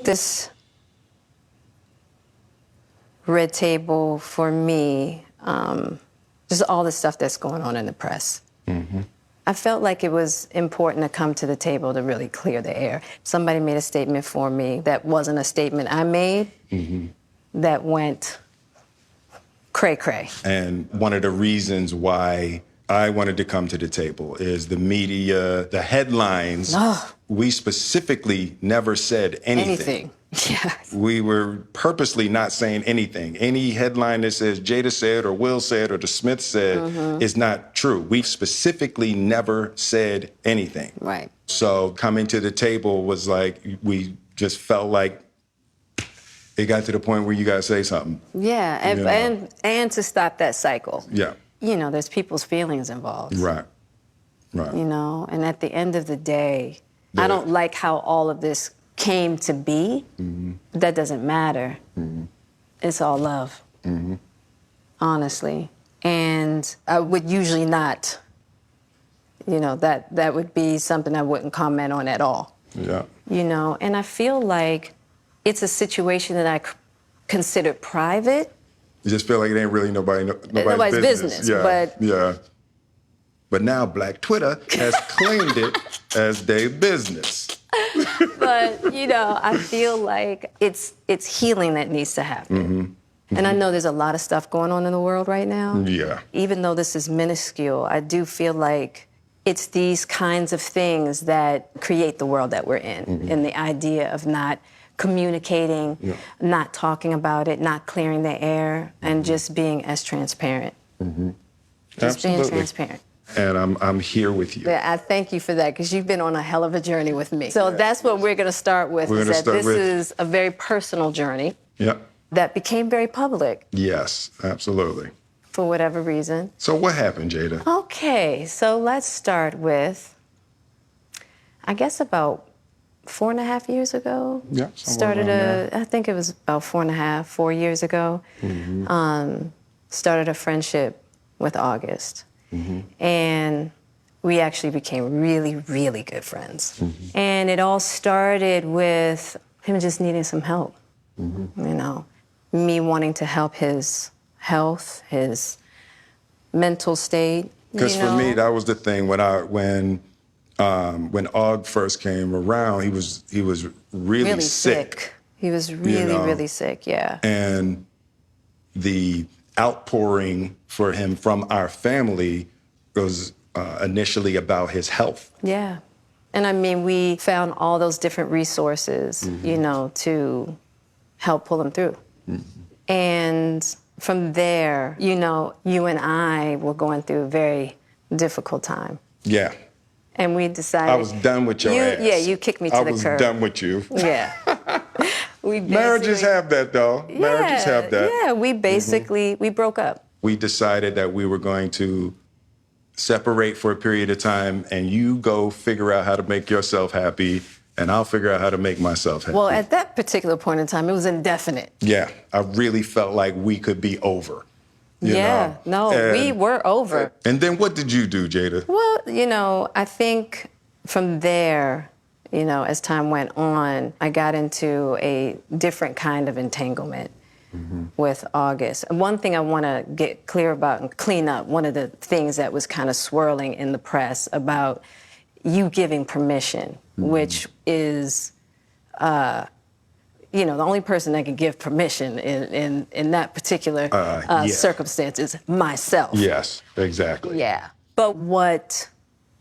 This red table for me, just all the stuff that's going on in the press. I felt like it was important to come to the table to really clear the air. Somebody made a statement for me that wasn't a statement I made that went cray-cray. And one of the reasons why I wanted to come to the table is the media, the headlines. We specifically never said anything. Yes. We were purposely not saying anything. Any headline that says Jada said or Will said or the Smith said is not true. We've specifically never said anything. Right. So coming to the table was like, we just felt like it got to the point where you got to say something. Yeah, and to stop that cycle. Yeah. You know, there's people's feelings involved. Right. Right. You know, and at the end of the day, I don't like how all of this came to be. That doesn't matter. It's all love, honestly. And I would usually not, you know, that would be something I wouldn't comment on at all. Yeah. You know, and I feel like it's a situation that I consider private. You just feel like it ain't really nobody's business. Yeah. But now Black Twitter has claimed it as their business. But, you know, I feel like it's healing that needs to happen. And I know there's a lot of stuff going on in the world right now. Yeah. Even though this is minuscule, I do feel like it's these kinds of things that create the world that we're in. And the idea of not communicating, not talking about it, not clearing the air, and just being as transparent. Just being transparent. And I'm here with you. Yeah, I thank you for that, because you've been on a hell of a journey with me. So that's what we're going to start with, is that this is a very personal journey that became very public. Yes, absolutely. For whatever reason. So what happened, Jada? Okay, so let's start with, I guess about 4.5 years ago. Yeah. I think it was about 4 years ago. Started a friendship with August. And we actually became really, really good friends. And it all started with him just needing some help. You know, me wanting to help his health, his mental state. Because for me, that was the thing when Aug first came around, he was really sick. He was really, really sick, yeah. And the outpouring for him from our family was initially about his health. Yeah. And I mean, we found all those different resources, you know, to help pull him through. And from there, you know, you and I were going through a very difficult time. Yeah. And we decided... I was done with your ass. Yeah, you kicked me to the curb. I was done with you. Yeah. Marriages have that, though. Marriages have that. Yeah, we basically, we broke up. We decided that we were going to separate for a period of time, and you go figure out how to make yourself happy, and I'll figure out how to make myself happy. Well, at that particular point in time, it was indefinite. Yeah, I really felt like we could be over. You know? We were over. And then what did you do, Jada? Well, you know, I think from there, you know, as time went on, I got into a different kind of entanglement with August. And one thing I want to get clear about and clean up, one of the things that was kind of swirling in the press about you giving permission, which is, you know, the only person that can give permission in that particular circumstance is myself. Yes, exactly. Yeah. But what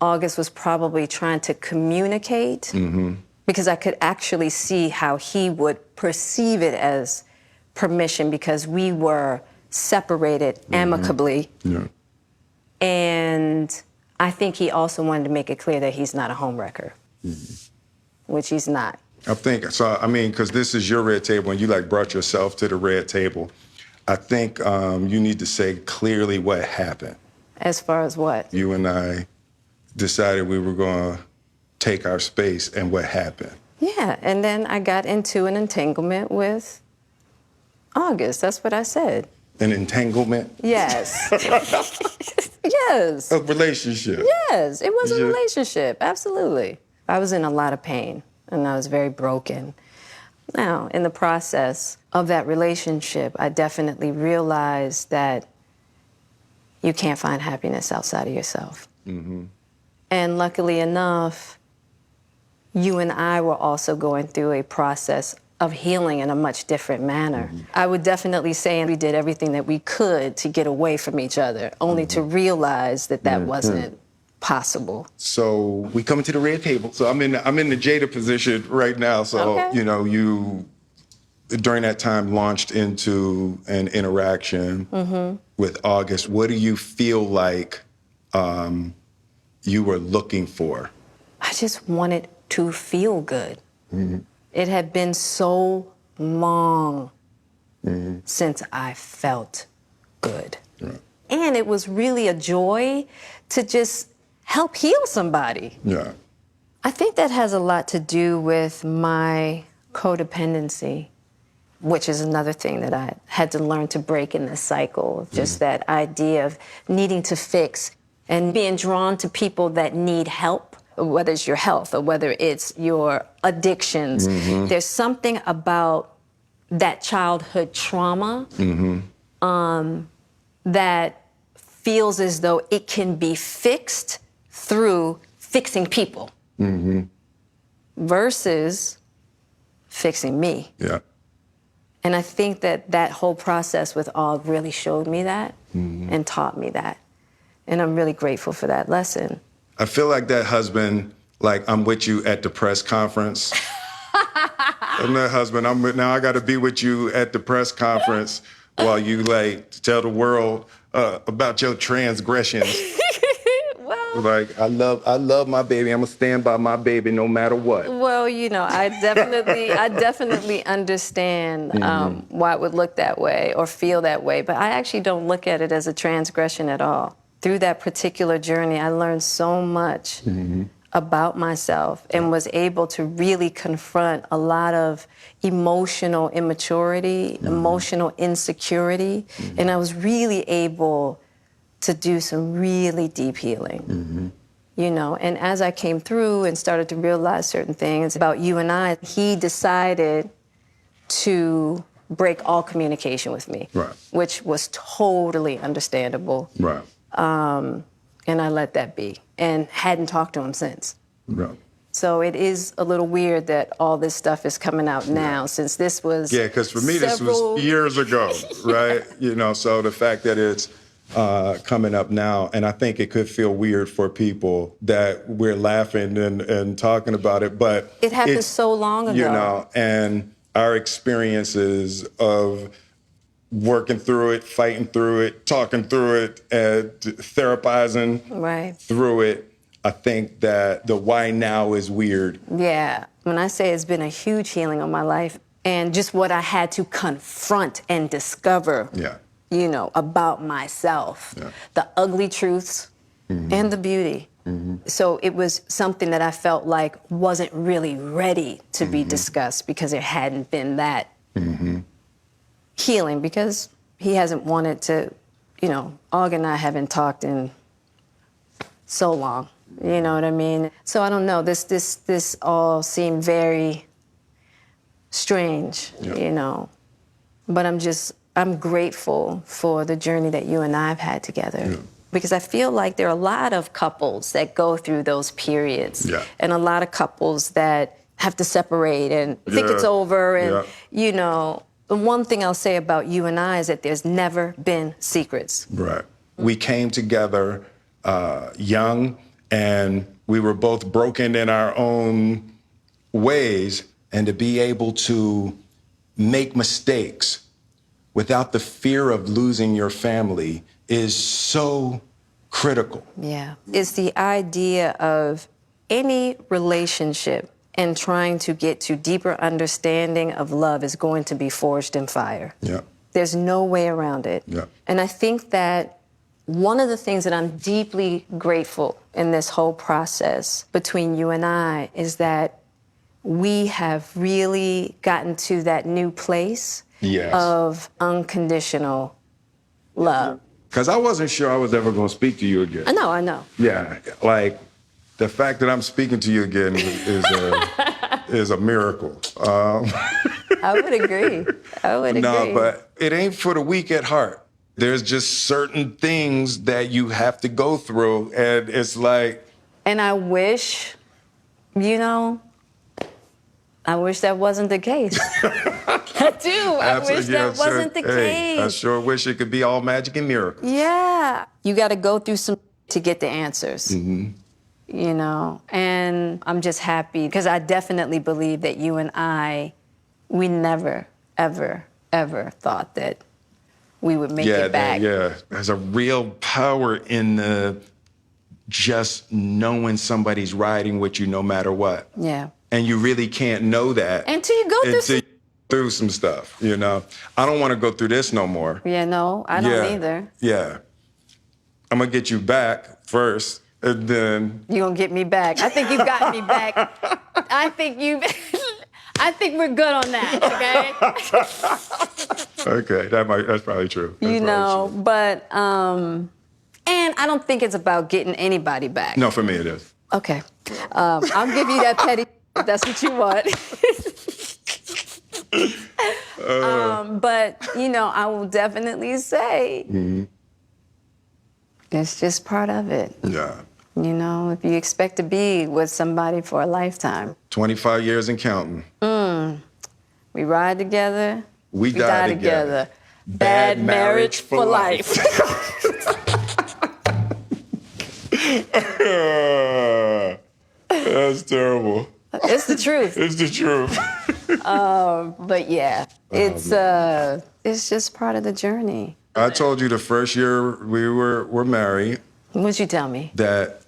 August was probably trying to communicate, because I could actually see how he would perceive it as permission, because we were separated amicably. And I think he also wanted to make it clear that he's not a homewrecker, which he's not. I think, so, I mean, because this is your red table and you like brought yourself to the red table. I think you need to say clearly what happened. As far as what? You and I decided we were going to take our space, and what happened. Yeah, and then I got into an entanglement with August. That's what I said. An entanglement? Yes. Yes. A relationship? Yes, it was a relationship, absolutely. I was in a lot of pain, and I was very broken. Now, in the process of that relationship, I definitely realized that you can't find happiness outside of yourself. And luckily enough, you and I were also going through a process of healing in a much different manner. I would definitely say we did everything that we could to get away from each other, only to realize that that wasn't possible. So we come to the red table. So I'm in the Jada position right now. So, Okay. you know, you during that time launched into an interaction with August. What do you feel like you were looking for? I just wanted to feel good. It had been so long since I felt good. Right. And it was really a joy to just help heal somebody. Yeah. I think that has a lot to do with my codependency, which is another thing that I had to learn to break in this cycle. Just that idea of needing to fix and being drawn to people that need help, whether it's your health or whether it's your addictions. There's something about that childhood trauma that feels as though it can be fixed through fixing people versus fixing me. Yeah. And I think that that whole process with Og really showed me that and taught me that. And I'm really grateful for that lesson. I feel like that husband, like I'm with you at the press conference. I'm that husband. Now I got to be with you at the press conference while you like tell the world about your transgressions. Well, Like I love my baby. I'm gonna stand by my baby no matter what. well, you know, I definitely understand why it would look that way or feel that way, but I actually don't look at it as a transgression at all. Through that particular journey, I learned so much about myself and was able to really confront a lot of emotional immaturity, emotional insecurity, and I was really able to do some really deep healing. You know, and as I came through and started to realize certain things about you and I, he decided to break all communication with me, Right. which was totally understandable. Right. And I let that be and hadn't talked to him since. Right. So it is a little weird that all this stuff is coming out now, since this was Yeah, because for me this several- was years ago, right? You know, so the fact that it's coming up now, and I think it could feel weird for people that we're laughing and talking about it, but It happened it's, so long ago. You know, and our experiences of working through it, fighting through it, talking through it, and therapizing Right. through it. I think that the why now is weird. Yeah. When I say it's been a huge healing on my life and just what I had to confront and discover, Yeah. you know, about myself, Yeah. the ugly truths and the beauty. So it was something that I felt like wasn't really ready to be discussed because there hadn't been that healing, because he hasn't wanted to, you know, Og and I haven't talked in so long. You know what I mean? So I don't know. This all seemed very strange, Yeah. you know. But I'm grateful for the journey that you and I have had together. Yeah. Because I feel like there are a lot of couples that go through those periods. Yeah. And a lot of couples that have to separate and think Yeah. it's over. And, Yeah. you know, the one thing I'll say about you and I is that there's never been secrets. Right. We came together young, and we were both broken in our own ways, and to be able to make mistakes without the fear of losing your family is so critical. Yeah. It's the idea of any relationship and trying to get to deeper understanding of love is going to be forged in fire. Yeah. There's no way around it. Yeah. And I think that one of the things that I'm deeply grateful in this whole process between you and I is that we have really gotten to that new place Yes. of unconditional love. Because I wasn't sure I was ever going to speak to you again. I know. Yeah, like the fact that I'm speaking to you again is a miracle. I would agree. I would agree. No, but it ain't for the weak at heart. There's just certain things that you have to go through, and it's like... And I wish, I wish that wasn't the case. I do. I wish that wasn't the case. I sure wish it could be all magic and miracles. Yeah. You got to go through some to get the answers. And I'm just happy because I definitely believe that you and we never, ever, ever thought that we would make it back. There's a real power in just knowing somebody's riding with you no matter what. Yeah. And you really can't know that until you go through some stuff, I don't want to go through this no more. Yeah, no, I don't either. Yeah. I'm going to get you back first, and then... You're going to get me back. I think you've got me back. I think we're good on that, okay? Okay, that's probably true. But, and I don't think it's about getting anybody back. No, for me it is. Okay. I'll give you that petty if that's what you want. But, I will definitely say it's just part of it. Yeah. If you expect to be with somebody for a lifetime. 25 years and counting. We ride together. We die together. Bad marriage for life. That's terrible. It's the truth. It's the truth. But yeah, it's just part of the journey. I told you the first year we were married. What'd you tell me? That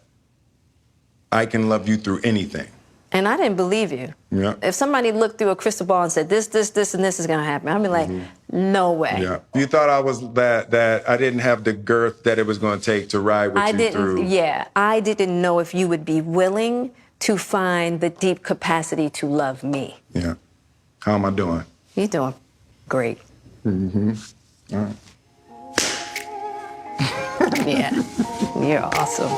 I can love you through anything. And I didn't believe you. Yeah. If somebody looked through a crystal ball and said, this, and this is going to happen, I'd be like, no way. Yeah. You thought I was that I didn't have the girth that it was going to take to ride with you through. Yeah. I didn't know if you would be willing to find the deep capacity to love me. Yeah. How am I doing? You're doing great. All right. Yeah. You're awesome.